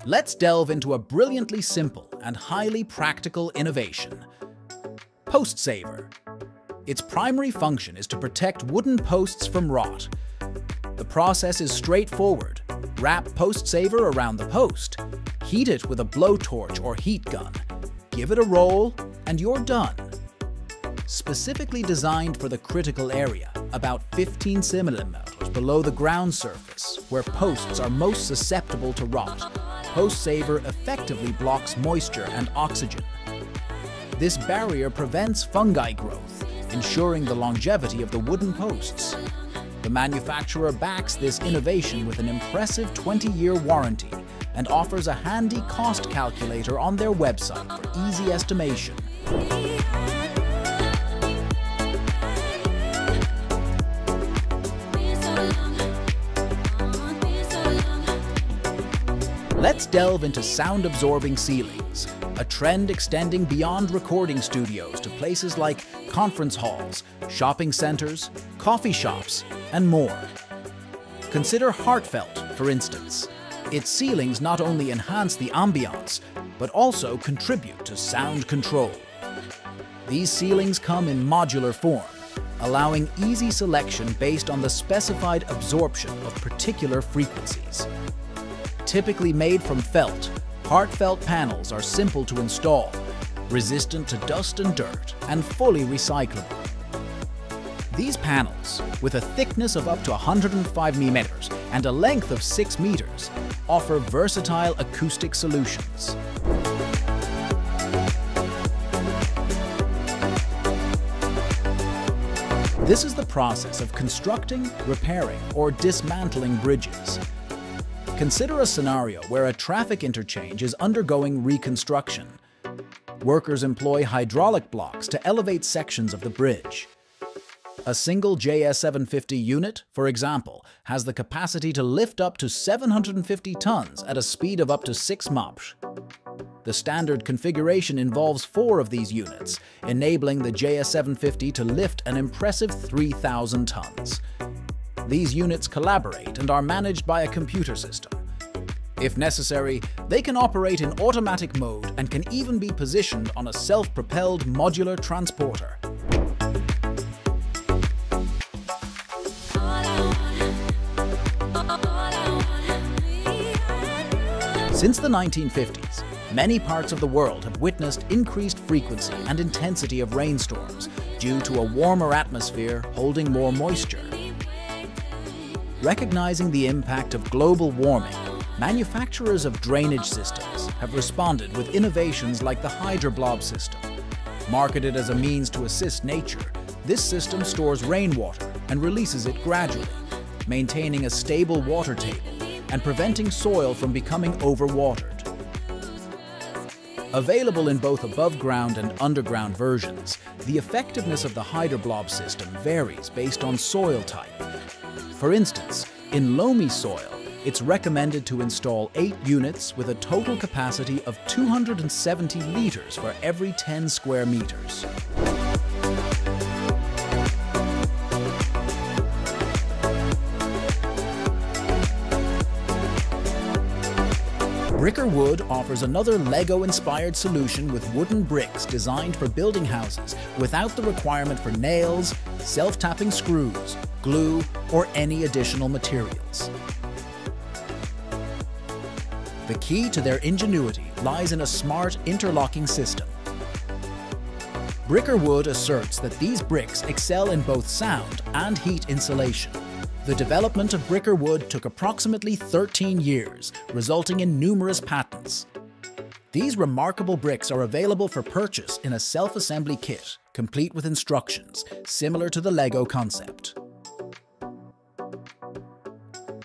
Let's delve into a brilliantly simple and highly practical innovation. POSTSAVER. Its primary function is to protect wooden posts from rot. The process is straightforward. Wrap POSTSAVER around the post, heat it with a blowtorch or heat gun, give it a roll, and you're done. Specifically designed for the critical area, about 15 cm below the ground surface, where posts are most susceptible to rot, POSTSAVER effectively blocks moisture and oxygen. This barrier prevents fungi growth, ensuring the longevity of the wooden posts. The manufacturer backs this innovation with an impressive 20-year warranty and offers a handy cost calculator on their website for easy estimation. Let's delve into sound-absorbing ceilings, a trend extending beyond recording studios to places like conference halls, shopping centers, coffee shops, and more. Consider HEARTFELT, for instance. Its ceilings not only enhance the ambiance, but also contribute to sound control. These ceilings come in modular form, allowing easy selection based on the specified absorption of particular frequencies. Typically made from felt, HEARTFELT panels are simple to install, resistant to dust and dirt, and fully recyclable. These panels, with a thickness of up to 105 mm and a length of 6 meters, offer versatile acoustic solutions. This is the process of constructing, repairing, or dismantling bridges. Consider a scenario where a traffic interchange is undergoing reconstruction. Workers employ hydraulic blocks to elevate sections of the bridge. A single JS750 unit, for example, has the capacity to lift up to 750 tons at a speed of up to 6 mph. The standard configuration involves 4 of these units, enabling the JS750 to lift an impressive 3,000 tons. These units collaborate and are managed by a computer system. If necessary, they can operate in automatic mode and can even be positioned on a self-propelled modular transporter. Since the 1950s, many parts of the world have witnessed increased frequency and intensity of rainstorms due to a warmer atmosphere holding more moisture. Recognizing the impact of global warming, manufacturers of drainage systems have responded with innovations like the Hydroblob system. Marketed as a means to assist nature, this system stores rainwater and releases it gradually, maintaining a stable water table and preventing soil from becoming overwatered. Available in both above-ground and underground versions, the effectiveness of the Hydroblob system varies based on soil type. For instance, in loamy soil, it's recommended to install 8 units with a total capacity of 270 liters for every 10 square meters. BRIKAWOOD offers another Lego-inspired solution with wooden bricks designed for building houses without the requirement for nails, self-tapping screws, glue, or any additional materials. The key to their ingenuity lies in a smart interlocking system. BRIKAWOOD asserts that these bricks excel in both sound and heat insulation. The development of BRIKAWOOD took approximately 13 years, resulting in numerous patents. These remarkable bricks are available for purchase in a self-assembly kit, complete with instructions, similar to the Lego concept.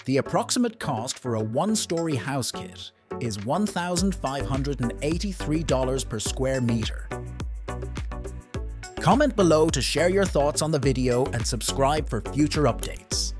The approximate cost for a one-story house kit is $1,583 per square meter. Comment below to share your thoughts on the video and subscribe for future updates.